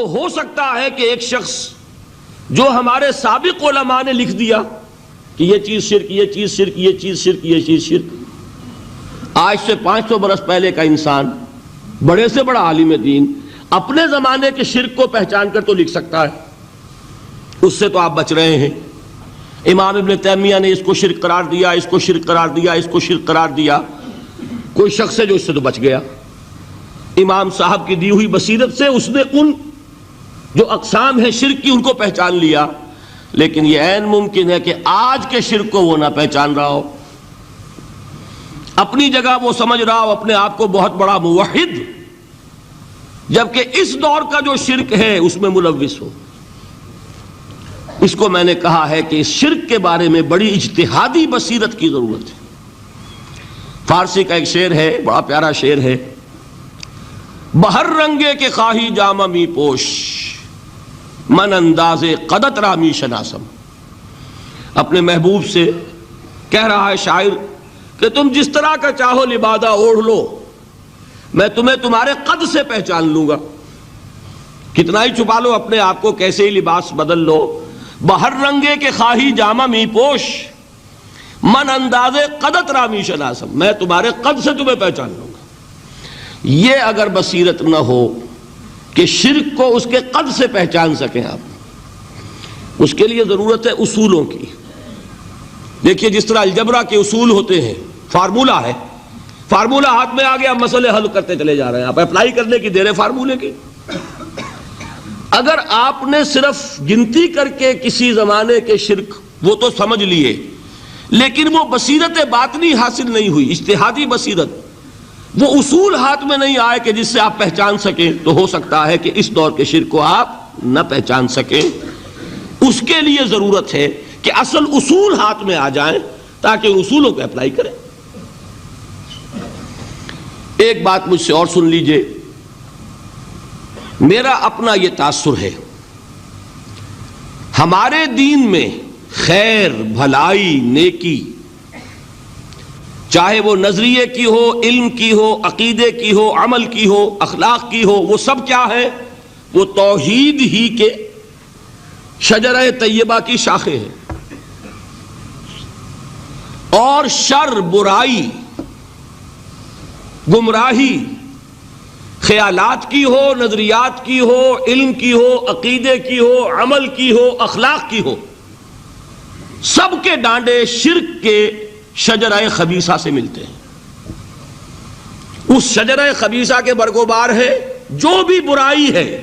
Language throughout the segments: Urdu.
تو ہو سکتا ہے کہ ایک شخص جو ہمارے سابق علماء نے لکھ دیا کہ یہ چیز شرک، یہ چیز شرک، یہ چیز شرک، یہ چیز شرک، آج سے 500 برس پہلے کا انسان بڑے سے بڑا عالم دین اپنے زمانے کے شرک کو پہچان کر تو لکھ سکتا ہے، اس سے تو آپ بچ رہے ہیں۔ امام ابن تیمیہ نے اس کو شرک قرار دیا، اس کو شرک قرار دیا، اس کو شرک قرار دیا، کوئی شخص ہے جو اس سے تو بچ گیا۔ امام صاحب کی دی ہوئی بصیرت سے اس نے ان جو اقسام ہے شرک کی ان کو پہچان لیا، لیکن یہ عین ممکن ہے کہ آج کے شرک کو وہ نہ پہچان رہا ہو، اپنی جگہ وہ سمجھ رہا ہو اپنے آپ کو بہت بڑا موحد، جبکہ اس دور کا جو شرک ہے اس میں ملوث ہو۔ اس کو میں نے کہا ہے کہ اس شرک کے بارے میں بڑی اجتہادی بصیرت کی ضرورت ہے۔ فارسی کا ایک شعر ہے، بڑا پیارا شعر ہے، بہر رنگے کے خواہی جامہ می پوش، من انداز قدت رامی شناسم۔ اپنے محبوب سے کہہ رہا ہے شاعر کہ تم جس طرح کا چاہو لبادہ اوڑھ لو، میں تمہیں تمہارے قد سے پہچان لوں گا، کتنا ہی چھپا لو اپنے آپ کو، کیسے ہی لباس بدل لو، بہر رنگے کے خواہی جامہ می پوش، من انداز قدت رامی شناسم، میں تمہارے قد سے تمہیں پہچان لوں گا۔ یہ اگر بصیرت نہ ہو کہ شرک کو اس کے قد سے پہچان سکیں آپ، اس کے لیے ضرورت ہے اصولوں کی۔ دیکھیے جس طرح الجبرا کے اصول ہوتے ہیں، فارمولہ ہے، فارمولہ ہاتھ میں آ گیا، مسئلے حل کرتے چلے جا رہے ہیں، آپ اپلائی کرنے کی دیر ہے فارمولے کی۔ اگر آپ نے صرف گنتی کر کے کسی زمانے کے شرک وہ تو سمجھ لیے، لیکن وہ بصیرت باطنی حاصل نہیں ہوئی، اجتہادی بصیرت، وہ اصول ہاتھ میں نہیں آئے کہ جس سے آپ پہچان سکیں، تو ہو سکتا ہے کہ اس دور کے شرک کو آپ نہ پہچان سکیں۔ اس کے لیے ضرورت ہے کہ اصل اصول ہاتھ میں آ جائیں تاکہ ان اصولوں کو اپلائی کریں۔ ایک بات مجھ سے اور سن لیجئے، میرا اپنا یہ تاثر ہے، ہمارے دین میں خیر، بھلائی، نیکی، چاہے وہ نظریے کی ہو، علم کی ہو، عقیدے کی ہو، عمل کی ہو، اخلاق کی ہو، وہ سب کیا ہے؟ وہ توحید ہی کے شجرہ طیبہ کی شاخیں ہیں۔ اور شر، برائی، گمراہی، خیالات کی ہو، نظریات کی ہو، علم کی ہو، عقیدے کی ہو، عمل کی ہو، اخلاق کی ہو، سب کے ڈانڈے شرک کے شجرہ خبیثہ سے ملتے ہیں۔ اس شجرہ خبیثہ کے برگوبار ہے جو بھی برائی ہے،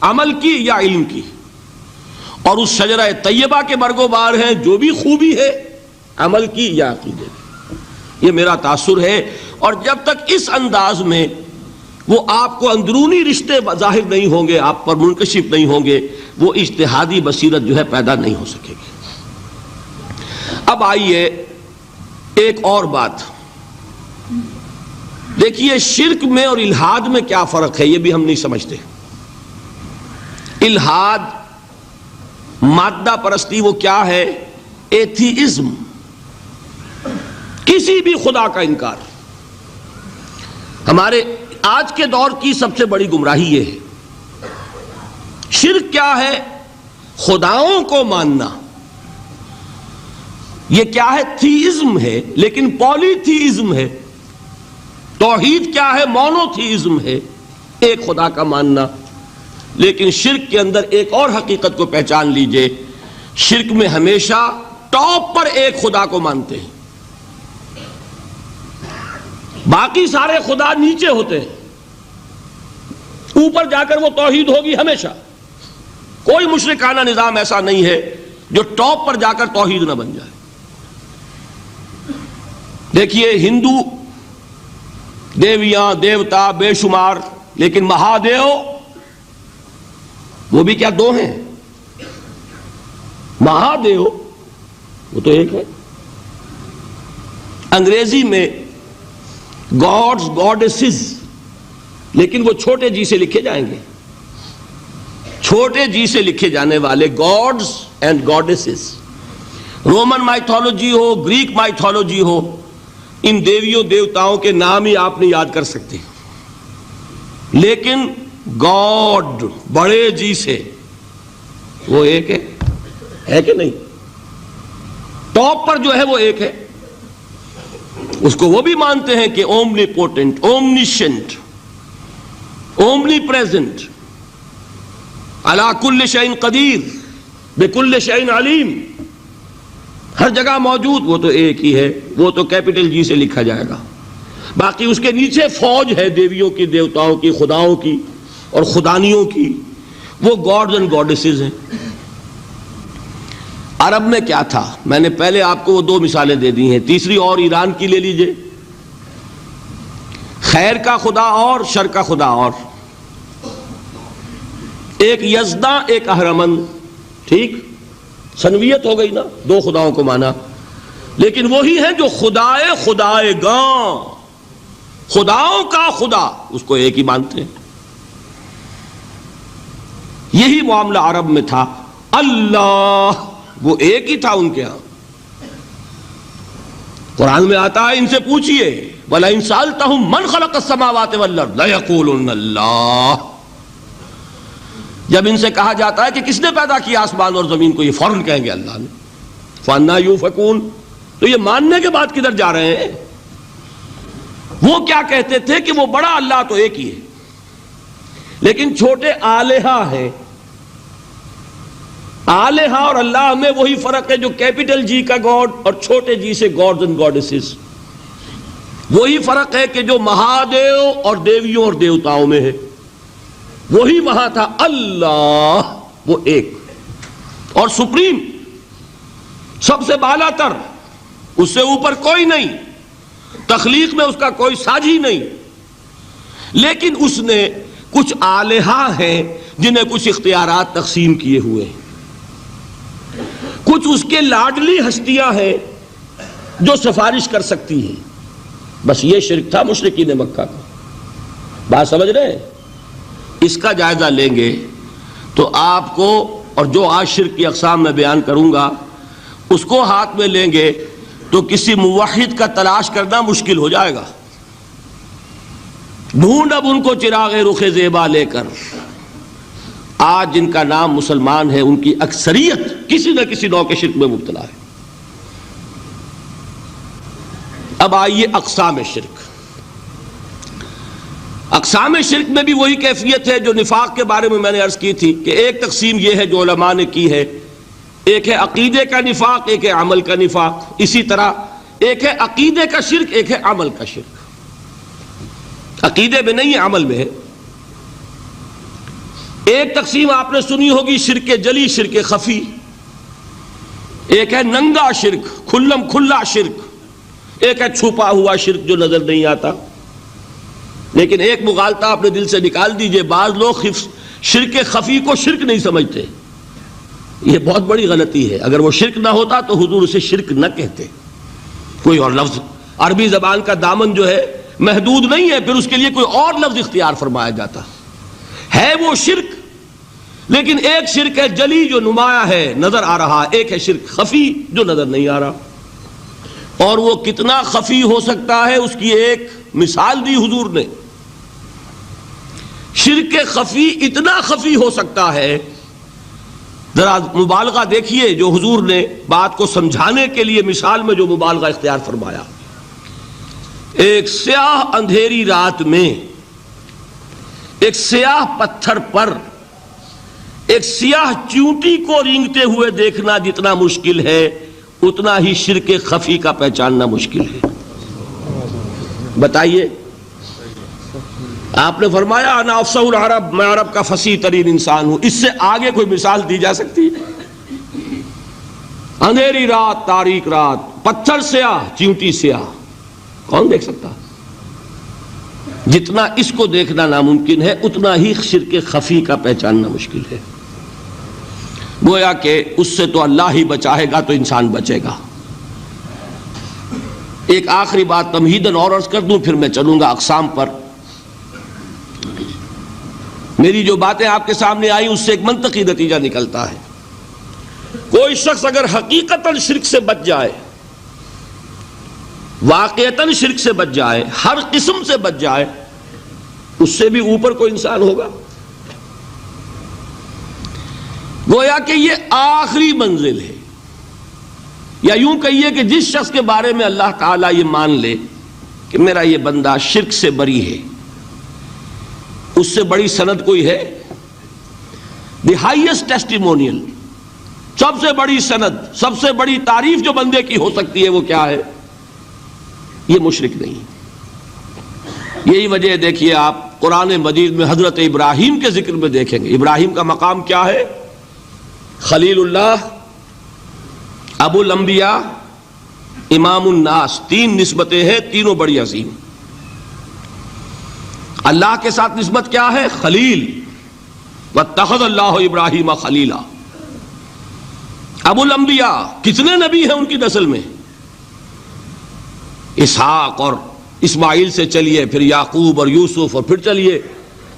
عمل کی یا علم کی، اور اس شجرہ طیبہ کے برگوبار ہے جو بھی خوبی ہے، عمل کی یا عقیدے کی۔ یہ میرا تاثر ہے، اور جب تک اس انداز میں وہ آپ کو اندرونی رشتے ظاہر نہیں ہوں گے، آپ پر منکشف نہیں ہوں گے، وہ اجتہادی بصیرت جو ہے پیدا نہیں ہو سکے گی۔ اب آئیے ایک اور بات دیکھیے، شرک میں اور الحاد میں کیا فرق ہے، یہ بھی ہم نہیں سمجھتے۔ الحاد، مادہ پرستی، وہ کیا ہے؟ ایتھیزم، کسی بھی خدا کا انکار۔ ہمارے آج کے دور کی سب سے بڑی گمراہی یہ ہے۔ شرک کیا ہے؟ خداؤں کو ماننا۔ یہ کیا ہے؟ تھیزم ہے، لیکن پولی تھیزم ہے۔ توحید کیا ہے؟ مونو تھیزم ہے، ایک خدا کا ماننا۔ لیکن شرک کے اندر ایک اور حقیقت کو پہچان لیجئے، شرک میں ہمیشہ ٹاپ پر ایک خدا کو مانتے ہیں، باقی سارے خدا نیچے ہوتے ہیں، اوپر جا کر وہ توحید ہوگی ہمیشہ۔ کوئی مشرکانہ نظام ایسا نہیں ہے جو ٹاپ پر جا کر توحید نہ بن جائے۔ دیکھیے ہندو دیویاں، دیوتا بے شمار، لیکن مہادیو وہ بھی کیا دو ہیں؟ مہادیو وہ تو ایک ہے۔ انگریزی میں گاڈز، گاڈیسز، لیکن وہ چھوٹے جی سے لکھے جائیں گے، چھوٹے جی سے لکھے جانے والے gods and goddesses. Roman mythology ہو، گریک مائتھولوجی ہو، ان دیویوں دیوتاؤں کے نام ہی آپ نہیں یاد کر سکتے، لیکن گاڈ بڑے جی سے، وہ ایک ہے کہ نہیں؟ ٹاپ پر جو ہے وہ ایک ہے، اس کو وہ بھی مانتے ہیں کہ اومنی پوٹنٹ، اومنیشنٹ، اومنی پریزنٹ، علی کل شیء قدیر، بکل شیء علیم، ہر جگہ موجود، وہ تو ایک ہی ہے، وہ تو کیپٹل جی سے لکھا جائے گا۔ باقی اس کے نیچے فوج ہے دیویوں کی، دیوتاؤں کی، خداؤں کی اور خدانیوں کی، وہ گاڈز اینڈ گاڈیسز ہیں۔ عرب میں کیا تھا؟ میں نے پہلے آپ کو وہ دو مثالیں دے دی ہیں، تیسری اور ایران کی لے لیجئے، خیر کا خدا اور شر کا خدا اور، ایک یزداں ایک اہرمن، ٹھیک، سنویت ہو گئی نا، دو خداؤں کو مانا، لیکن وہی ہیں جو خدائے خدائے گاں، خداؤں کا خدا، اس کو ایک ہی مانتے ہیں۔ یہی معاملہ عرب میں تھا، اللہ وہ ایک ہی تھا ان کے ہاں۔ قرآن میں آتا ہے ان سے پوچھئے وَلَئِن سَأَلْتَهُم مَّنْ خَلَقَ السَّمَاوَاتِ وَالْأَرْضَ لَيَقُولُنَّ اللَّهُ، جب ان سے کہا جاتا ہے کہ کس نے پیدا کیا آسمان اور زمین کو، یہ فوراً کہیں گے اللہ نے۔ فَأَنَّىٰ يُؤْفَكُونَ، تو یہ ماننے کے بعد کدھر جا رہے ہیں؟ وہ کیا کہتے تھے کہ وہ بڑا اللہ تو ایک ہی ہے، لیکن چھوٹے آلہہ ہیں۔ آلہہ اور اللہ میں وہی فرق ہے جو کیپٹل جی کا گاڈ اور چھوٹے جی سے گاڈز اینڈ گاڈیسز، وہی فرق ہے کہ جو مہادیو اور دیویوں اور دیوتاؤں میں ہے، وہی وہاں تھا۔ اللہ وہ ایک اور سپریم، سب سے بالا تر، اس سے اوپر کوئی نہیں، تخلیق میں اس کا کوئی ساجی نہیں، لیکن اس نے کچھ آلہہ ہیں جنہیں کچھ اختیارات تقسیم کیے ہوئے ہیں، کچھ اس کے لاڈلی ہستیاں ہیں جو سفارش کر سکتی ہیں۔ بس یہ شرک تھا مشرکین مکہ کا، بات سمجھ رہے ہیں؟ اس کا جائزہ لیں گے تو آپ کو، اور جو آج شرک کی اقسام میں بیان کروں گا اس کو ہاتھ میں لیں گے تو کسی موحد کا تلاش کرنا مشکل ہو جائے گا۔ ڈھونڈ اب ان کو چراغ رخ زیبا لے کر، آج جن کا نام مسلمان ہے ان کی اکثریت کسی نہ کسی نوع کے شرک میں مبتلا ہے۔ اب آئیے اقسام شرک۔ اقسام شرک میں بھی وہی کیفیت ہے جو نفاق کے بارے میں نے عرض کی تھی کہ ایک تقسیم یہ ہے جو علماء نے کی ہے، ایک ہے عقیدے کا نفاق، ایک ہے عمل کا نفاق، اسی طرح ایک ہے عقیدے کا شرک، ایک ہے عمل کا شرک۔ عقیدے میں نہیں ہے، عمل میں ہے۔ ایک تقسیم آپ نے سنی ہوگی شرک جلی، شرک خفی، ایک ہے ننگا شرک، کھلم کھلا شرک، ایک ہے چھپا ہوا شرک جو نظر نہیں آتا۔ لیکن ایک مغالطہ اپنے دل سے نکال دیجئے، بعض لوگ شرک خفی کو شرک نہیں سمجھتے، یہ بہت بڑی غلطی ہے۔ اگر وہ شرک نہ ہوتا تو حضور اسے شرک نہ کہتے، کوئی اور لفظ، عربی زبان کا دامن جو ہے محدود نہیں ہے، پھر اس کے لیے کوئی اور لفظ اختیار فرمایا جاتا ہے وہ شرک۔ لیکن ایک شرک ہے جلی جو نمایاں ہے، نظر آ رہا، ایک ہے شرک خفی جو نظر نہیں آ رہا، اور وہ کتنا خفی ہو سکتا ہے اس کی ایک مثال دی حضور نے۔ شرک خفی اتنا خفی ہو سکتا ہے، ذرا مبالغہ دیکھیے جو حضور نے بات کو سمجھانے کے لیے مثال میں جو مبالغہ اختیار فرمایا۔ ایک سیاہ اندھیری رات میں ایک سیاہ پتھر پر ایک سیاہ چیونٹی کو رینگتے ہوئے دیکھنا جتنا مشکل ہے، اتنا ہی شرک خفی کا پہچاننا مشکل ہے۔ بتائیے، آپ نے فرمایا انا افصح العرب، میں عرب کا فصیح ترین انسان ہوں، اس سے آگے کوئی مثال دی جا سکتی ہے؟ اندھیری رات، تاریک رات، پتھر سیاہ، چیونٹی سیاہ، کون دیکھ سکتا؟ جتنا اس کو دیکھنا ناممکن ہے اتنا ہی شرک خفی کا پہچاننا مشکل ہے۔ گویا کہ اس سے تو اللہ ہی بچائے گا تو انسان بچے گا۔ ایک آخری بات تمہیداً اور عرض کر دوں، پھر میں چلوں گا اقسام پر۔ میری جو باتیں آپ کے سامنے آئی اس سے ایک منطقی نتیجہ نکلتا ہے، کوئی شخص اگر حقیقتاً شرک سے بچ جائے، واقعتاً شرک سے بچ جائے، ہر قسم سے بچ جائے، اس سے بھی اوپر کوئی انسان ہوگا؟ گویا کہ یہ آخری منزل ہے، یا یوں کہیے کہ جس شخص کے بارے میں اللہ تعالیٰ یہ مان لے کہ میرا یہ بندہ شرک سے بری ہے، اس سے بڑی سند کوئی ہے؟ دی ہائیسٹ ٹیسٹیمونیل، سب سے بڑی سند، سب سے بڑی تعریف جو بندے کی ہو سکتی ہے وہ کیا ہے؟ یہ مشرک نہیں۔ یہی وجہ ہے، دیکھیے آپ قرآن مجید میں حضرت ابراہیم کے ذکر میں دیکھیں گے، ابراہیم کا مقام کیا ہے؟ خلیل اللہ، ابو الانبیاء، امام الناس، تین نسبتیں ہیں، تینوں بڑی عظیم۔ اللہ کے ساتھ نسبت کیا ہے؟ خلیل، واتخذ اللہ ابراہیم خلیلا۔ ابو الانبیاء، کتنے نبی ہیں ان کی نسل میں؟ اسحاق اور اسماعیل سے چلیے، پھر یعقوب اور یوسف، اور پھر چلیے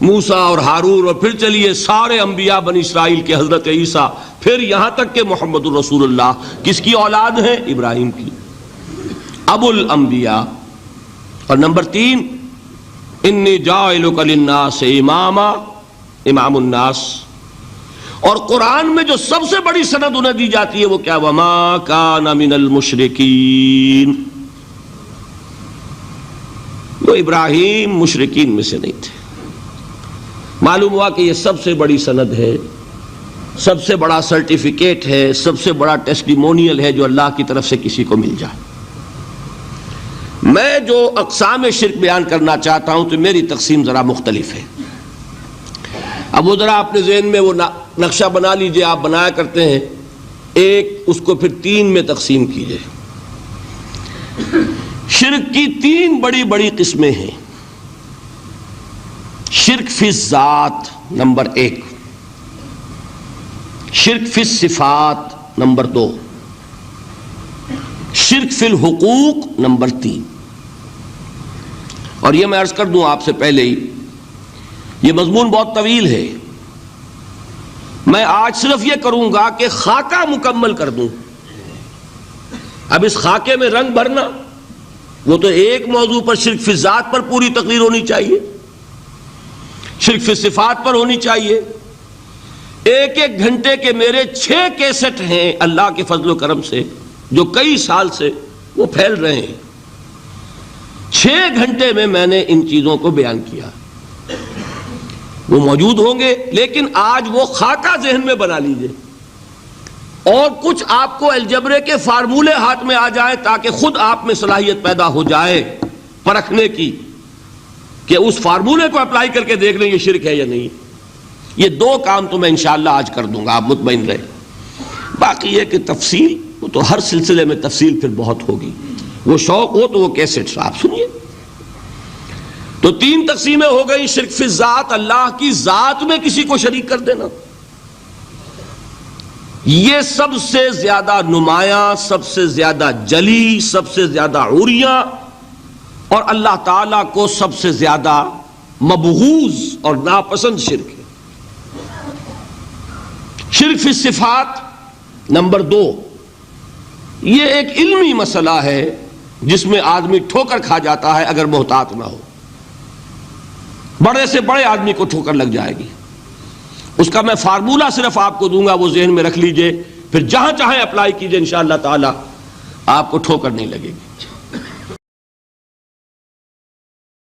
موسیٰ اور ہارون، اور پھر چلیے سارے انبیاء بنی اسرائیل کے، حضرت عیسیٰ، پھر یہاں تک کہ محمد الرسول اللہ کس کی اولاد ہے؟ ابراہیم کی، ابو الانبیاء۔ اور نمبر 3، انی جاعلک للناس اماما، امام الناس۔ اور قرآن میں جو سب سے بڑی سند انہیں دی جاتی ہے وہ کیا؟ وما کان من المشرکین۔ وہ ابراہیم مشرکین میں سے نہیں تھے۔ معلوم ہوا کہ یہ سب سے بڑی سند ہے، سب سے بڑا سرٹیفکیٹ ہے، سب سے بڑا ٹیسٹیمونیل ہے جو اللہ کی طرف سے کسی کو مل جائے۔ میں جو اقسام شرک بیان کرنا چاہتا ہوں تو میری تقسیم ذرا مختلف ہے۔ اب وہ ذرا اپنے ذہن میں وہ نقشہ بنا لیجئے، آپ بنایا کرتے ہیں ایک، اس کو پھر 3 میں تقسیم کیجئے۔ شرک کی 3 بڑی بڑی قسمیں ہیں۔ شرک فی الذات نمبر 1، شرک فی الصفات نمبر 2، شرک فی الحقوق نمبر 3۔ اور یہ میں عرض کر دوں آپ سے پہلے ہی، یہ مضمون بہت طویل ہے، میں آج صرف یہ کروں گا کہ خاکہ مکمل کر دوں۔ اب اس خاکے میں رنگ بھرنا، وہ تو ایک موضوع پر شرک فی الذات پر پوری تقریر ہونی چاہیے، شرک فی الصفات پر ہونی چاہیے۔ ایک ایک گھنٹے کے میرے 6 کیسٹ ہیں اللہ کے فضل و کرم سے، جو کئی سال سے وہ پھیل رہے ہیں۔ 6 گھنٹے میں نے ان چیزوں کو بیان کیا، وہ موجود ہوں گے، لیکن آج وہ خاکہ ذہن میں بنا لیجئے، اور کچھ آپ کو الجبرے کے فارمولے ہاتھ میں آ جائیں تاکہ خود آپ میں صلاحیت پیدا ہو جائے پرکھنے کی کہ اس فارمولے کو اپلائی کر کے دیکھ لیں یہ شرک ہے یا نہیں۔ یہ 2 کام تو میں انشاءاللہ آج کر دوں گا، آپ مطمئن رہیں۔ باقی یہ کہ تفصیل، وہ تو ہر سلسلے میں تفصیل پھر بہت ہوگی، وہ شوق ہو تو وہ کیسٹس آپ سنیے۔ تو 3 تقسیمیں ہو گئی۔ شرک فی الذات، اللہ کی ذات میں کسی کو شریک کر دینا، یہ سب سے زیادہ نمایاں، سب سے زیادہ جلی، سب سے زیادہ عریاں، اور اللہ تعالیٰ کو سب سے زیادہ مبغوض اور ناپسند شرک ہے۔ شرک فی الصفات نمبر 2، یہ ایک علمی مسئلہ ہے جس میں آدمی ٹھوکر کھا جاتا ہے اگر محتاط نہ ہو۔ بڑے سے بڑے آدمی کو ٹھوکر لگ جائے گی۔ اس کا میں فارمولہ صرف آپ کو دوں گا، وہ ذہن میں رکھ لیجئے، پھر جہاں چاہیں اپلائی کیجئے، انشاءاللہ تعالی آپ کو ٹھوکر نہیں لگے گی۔